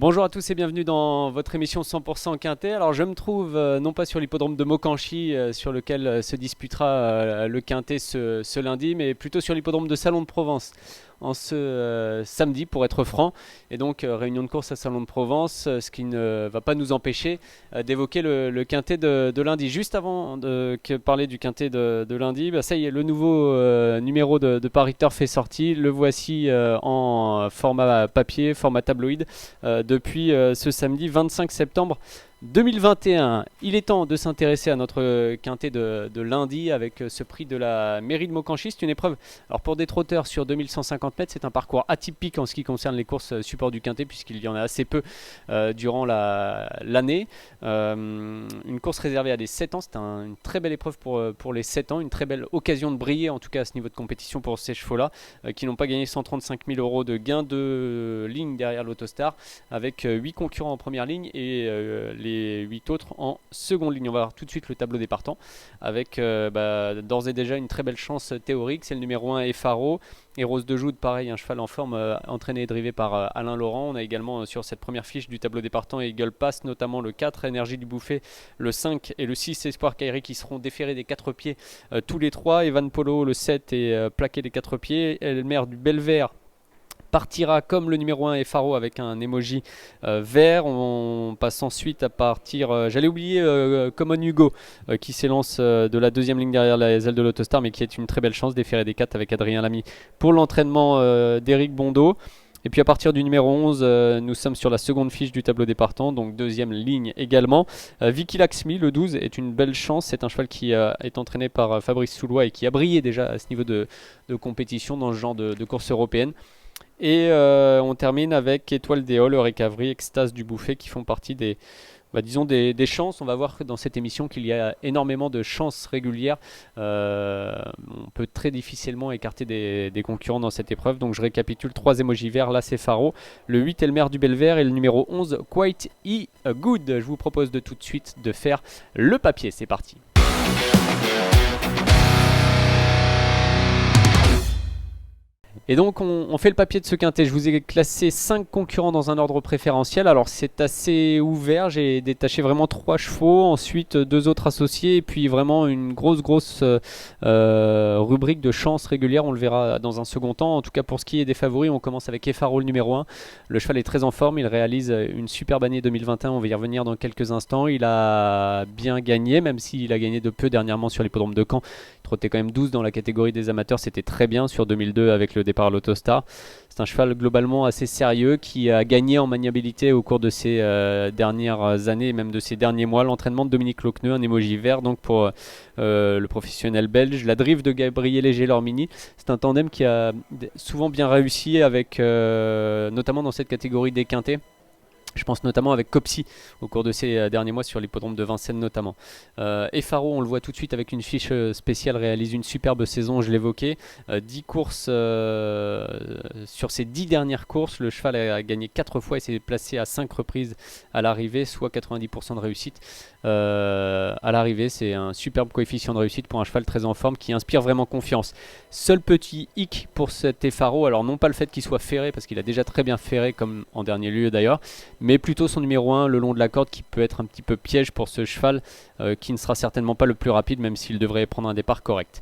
Bonjour à tous et bienvenue dans votre émission 100% Quintet. Alors je me trouve non pas sur l'hippodrome de Mokanchy sur lequel se disputera le Quintet ce lundi, mais plutôt sur l'hippodrome de Salon de Provence en ce samedi pour être franc. Et donc réunion de course à Salon de Provence, ce qui ne va pas nous empêcher d'évoquer le Quintet de lundi. Juste avant de parler du Quintet de lundi, bah, ça y est, le nouveau numéro de Paris Turf est sorti. Le voici en format papier, format tabloïd. Depuis ce samedi 25 septembre 2021. Il est temps de s'intéresser à notre quintet de lundi avec ce prix de la mairie de Mokanchy. C'est une épreuve, alors pour des trotteurs sur 2150 mètres, c'est un parcours atypique en ce qui concerne les courses support du quintet puisqu'il y en a assez peu durant l'année. Une course réservée à des 7 ans, c'est une très belle épreuve pour les 7 ans, une très belle occasion de briller en tout cas à ce niveau de compétition pour ces chevaux-là qui n'ont pas gagné 135 000 euros de gain de ligne derrière l'Autostar avec 8 concurrents en première ligne et les 8 autres en seconde ligne. On va voir tout de suite le tableau des partants avec d'ores et déjà une très belle chance théorique. C'est le numéro 1 Efaro et Rose de Joude, pareil, un cheval en forme entraîné et drivé par Alain Laurent. On a également sur cette première fiche du tableau des partants Eagle Pass, notamment le 4 Énergie du Bouffet, le 5 et le 6 Espoir Kairi qui seront déférés des 4 pieds tous les 3. Evan Polo le 7 est plaqué des 4 pieds. Elmer du Belvert partira comme le numéro 1 Efaro avec un emoji vert. On passe ensuite à partir, j'allais oublier Common Hugo qui s'élance de la deuxième ligne derrière les ailes de l'Autostar mais qui est une très belle chance, déféré des 4 avec Adrien Lamy pour l'entraînement d'Éric Bondeau. Et puis à partir du numéro 11, nous sommes sur la seconde fiche du tableau des partants, donc deuxième ligne également. Vicky Laxmi, le 12, est une belle chance. C'est un cheval qui est entraîné par Fabrice Soulois et qui a brillé déjà à ce niveau de compétition dans ce genre de course européenne. Et on termine avec Étoile d'Éole, Eureka Avry, Extase du Bouffet qui font partie des chances. On va voir dans cette émission qu'il y a énormément de chances régulières. On peut très difficilement écarter des concurrents dans cette épreuve. Donc je récapitule 3 émojis verts, là c'est Faro. Le 8 Elmer du Belvert et le numéro 11 Quite Good. Je vous propose de tout de suite de faire le papier. C'est parti. Et donc on fait le papier de ce quintet. Je vous ai classé 5 concurrents dans un ordre préférentiel. Alors c'est assez ouvert, j'ai détaché vraiment 3 chevaux, ensuite 2 autres associés et puis vraiment une grosse rubrique de chance régulière. On le verra dans un second temps. En tout cas pour ce qui est des favoris, on commence avec Efaro le numéro 1. Le cheval est très en forme, il réalise une superbe année 2021, on va y revenir dans quelques instants. Il a bien gagné, même s'il a gagné de peu dernièrement sur l'hippodrome de Caen. Il trottait quand même 12 dans la catégorie des amateurs, c'était très bien sur 2002 avec le départ à l'Autostar. C'est un cheval globalement assez sérieux qui a gagné en maniabilité au cours de ces dernières années et même de ces derniers mois. L'entraînement de Dominique Lochneux, un émoji vert donc pour le professionnel belge. La drive de Gabriel Léger-Lormini, c'est un tandem qui a souvent bien réussi avec notamment dans cette catégorie des quintés. Je pense notamment avec Copsy au cours de ces derniers mois sur l'hippodrome de Vincennes notamment. Efaro, on le voit tout de suite avec une fiche spéciale, réalise une superbe saison, je l'évoquais. 10 courses sur ces 10 dernières courses. Le cheval a gagné 4 fois et s'est placé à 5 reprises à l'arrivée, soit 90% de réussite. À l'arrivée, c'est un superbe coefficient de réussite pour un cheval très en forme qui inspire vraiment confiance. Seul petit hic pour cet Efaro, alors non pas le fait qu'il soit ferré, parce qu'il a déjà très bien ferré comme en dernier lieu d'ailleurs, mais plutôt son numéro 1 le long de la corde qui peut être un petit peu piège pour ce cheval qui ne sera certainement pas le plus rapide même s'il devrait prendre un départ correct.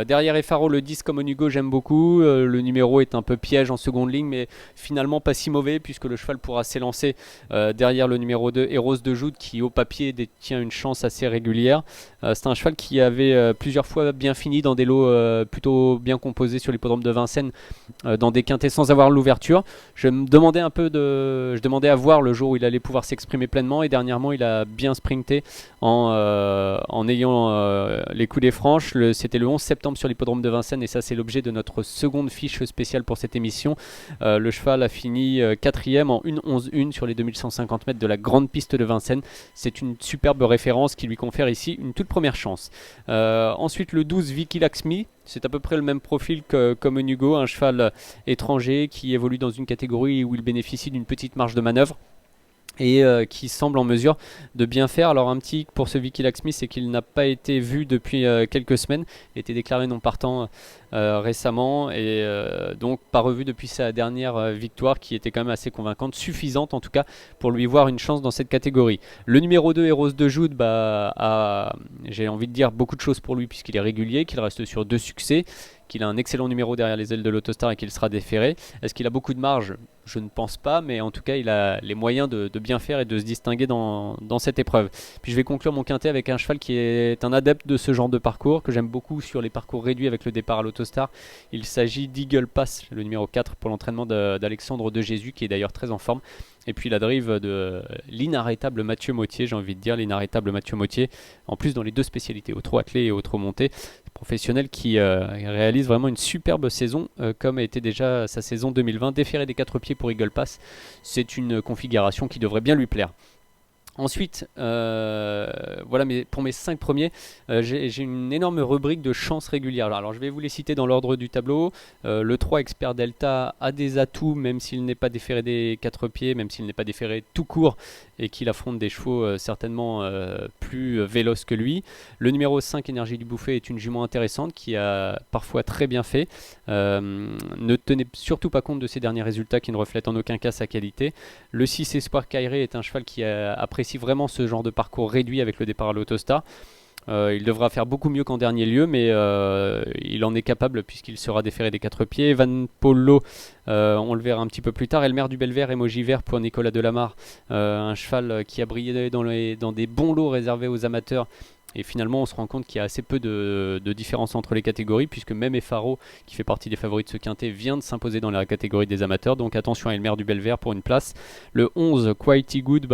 Derrière Efaro, le 10 comme Hugo, j'aime beaucoup. Le numéro est un peu piège en seconde ligne, mais finalement pas si mauvais puisque le cheval pourra s'élancer derrière le numéro 2 et Rose de Joude qui au papier détient une chance assez régulière. C'est un cheval qui avait plusieurs fois bien fini dans des lots plutôt bien composés sur l'hippodrome de Vincennes, dans des quintets sans avoir l'ouverture. Je demandais à voir le jour où il allait pouvoir s'exprimer pleinement et dernièrement il a bien sprinté en ayant les coudées franches. C'était le 11 septembre sur l'hippodrome de Vincennes et ça c'est l'objet de notre seconde fiche spéciale pour cette émission. Le cheval a fini 4ème en 1-11-1 sur les 2150 mètres de la grande piste de Vincennes. C'est une superbe référence qui lui confère ici une toute première chance. Ensuite le 12 Vicky Laxmi, c'est à peu près le même profil que comme Hugo, un cheval étranger qui évolue dans une catégorie où il bénéficie d'une petite marge de manœuvre. et qui semble en mesure de bien faire. Alors un petit pour ce Vicky Laxmi, c'est qu'il n'a pas été vu depuis quelques semaines, il a été déclaré non partant récemment et donc pas revu depuis sa dernière victoire qui était quand même assez convaincante, suffisante en tout cas pour lui voir une chance dans cette catégorie. Le numéro 2, Eros de Joud, j'ai envie de dire beaucoup de choses pour lui puisqu'il est régulier, qu'il reste sur 2 succès, qu'il a un excellent numéro derrière les ailes de l'Autostar et qu'il sera déféré. Est-ce qu'il a beaucoup de marge? Je ne pense pas, mais en tout cas il a les moyens de bien faire et de se distinguer dans cette épreuve. Puis je vais conclure mon quintet avec un cheval qui est un adepte de ce genre de parcours, que j'aime beaucoup sur les parcours réduits avec le départ à l'Autostar. Il s'agit d'Eagle Pass, le numéro 4 pour l'entraînement d'Alexandre de Jésus, qui est d'ailleurs très en forme. Et puis la drive de l'inarrêtable Mathieu Mautier, j'ai envie de dire, l'inarrêtable Mathieu Mautier, en plus dans les 2 spécialités, au trot attelé et au trot monté, professionnel qui réalise vraiment une superbe saison, comme a été déjà sa saison 2020, déféré des 4 pieds pour Eagle Pass. C'est une configuration qui devrait bien lui plaire. Ensuite, voilà, pour mes 5 premiers, j'ai une énorme rubrique de chances régulières. Alors je vais vous les citer dans l'ordre du tableau. Le 3 Expert Delta a des atouts, même s'il n'est pas déféré des 4 pieds, même s'il n'est pas déféré tout court et qu'il affronte des chevaux certainement plus véloces que lui. Le numéro 5 Énergie du Bouffet est une jument intéressante qui a parfois très bien fait. Ne tenez surtout pas compte de ses derniers résultats qui ne reflètent en aucun cas sa qualité. Le 6 Espoir Kairé est un cheval qui apprécie vraiment ce genre de parcours réduit avec le départ à l'Autostar. Il devra faire beaucoup mieux qu'en dernier lieu, mais il en est capable puisqu'il sera déféré des 4 pieds. Van Polo, on le verra un petit peu plus tard. Elmer du Belver, Emoji Vert pour Nicolas Delamarre, un cheval qui a brillé dans des bons lots réservés aux amateurs. Et finalement, on se rend compte qu'il y a assez peu de différence entre les catégories, puisque même Efaro, qui fait partie des favoris de ce quintet, vient de s'imposer dans la catégorie des amateurs. Donc attention à Elmer du Belver pour une place. Le 11, Quality Good,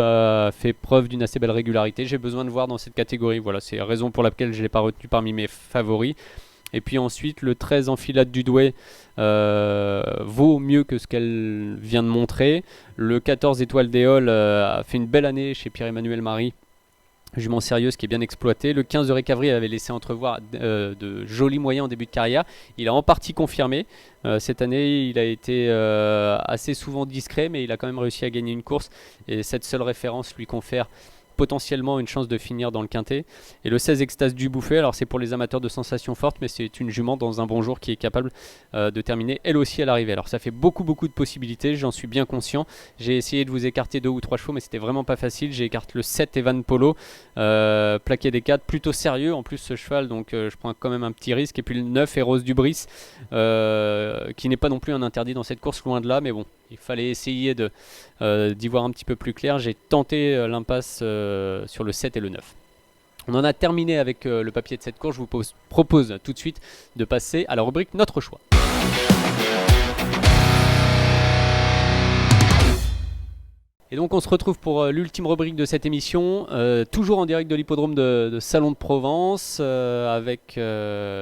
fait preuve d'une assez belle régularité. J'ai besoin de voir dans cette catégorie. Voilà, c'est la raison pour laquelle je ne l'ai pas retenu parmi mes favoris. Et puis ensuite, le 13, Enfilade du Douai, vaut mieux que ce qu'elle vient de montrer. Le 14, Étoile d'Éole, a fait une belle année chez Pierre-Emmanuel Marie. Jument sérieuse qui est bien exploitée. Le 15 de Récavry avait laissé entrevoir de jolis moyens en début de carrière. Il a en partie confirmé. Cette année, il a été assez souvent discret, mais il a quand même réussi à gagner une course. Et cette seule référence lui confère potentiellement une chance de finir dans le quintet. Et le 16 Extase du Bouffet, alors c'est pour les amateurs de sensations fortes, mais c'est une jument dans un bon jour qui est capable de terminer elle aussi à l'arrivée. Alors ça fait beaucoup de possibilités, j'en suis bien conscient. J'ai essayé de vous écarter 2 ou 3 chevaux, mais c'était vraiment pas facile. J'écarte le 7 Evan Polo, plaqué des 4, plutôt sérieux en plus ce cheval, donc je prends quand même un petit risque. Et puis le 9 Eros du Brice, qui n'est pas non plus un interdit dans cette course, loin de là, mais bon, il fallait essayer d'y voir un petit peu plus clair. J'ai tenté l'impasse sur le 7 et le 9. On en a terminé avec le papier de cette course. Je vous propose tout de suite de passer à la rubrique Notre choix. Et donc on se retrouve pour l'ultime rubrique de cette émission, toujours en direct de l'hippodrome de Salon de Provence, avec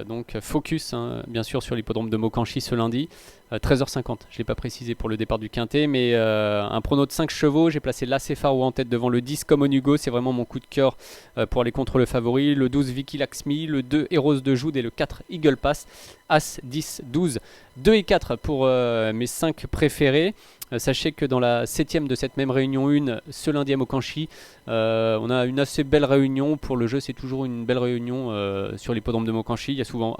donc focus bien sûr sur l'hippodrome de Mokanchy ce lundi, 13h50, je ne l'ai pas précisé pour le départ du quintet, mais un prono de 5 chevaux, j'ai placé l'Acefaro en tête devant le 10 Common Hugo, c'est vraiment mon coup de cœur pour aller contre le favori, le 12 Vicky Laxmi, le 2 Eros de Joud et le 4 Eagle Pass, As, 10, 12, 2 et 4 pour mes 5 préférés. Sachez que dans la 7ème de cette même réunion 1, ce lundi à Mokanchy, on a une assez belle réunion. Pour le jeu, c'est toujours une belle réunion sur l'hippodrome de Mokanchy. Il y a souvent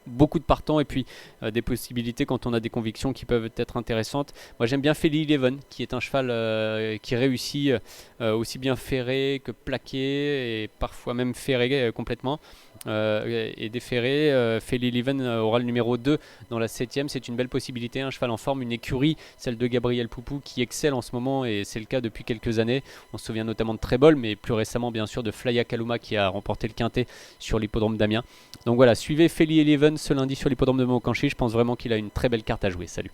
beaucoup de partants et puis des possibilités quand on a des convictions qui peuvent être intéressantes. Moi j'aime bien Feli Eleven qui est un cheval qui réussit aussi bien ferré que plaqué et parfois même ferré complètement et déferré. Feli Eleven aura le numéro 2 dans la 7ème, c'est une belle possibilité, un cheval en forme, une écurie, celle de Gabriel Poupou qui excelle en ce moment et c'est le cas depuis quelques années. On se souvient notamment de Trébol mais plus récemment bien sûr de Flya Kaluma qui a remporté le quintet sur l'hippodrome d'Amiens. Donc voilà, suivez Feli Eleven ce lundi sur l'hippodrome de Mokanchy, je pense vraiment qu'il a une très belle carte à jouer. Salut.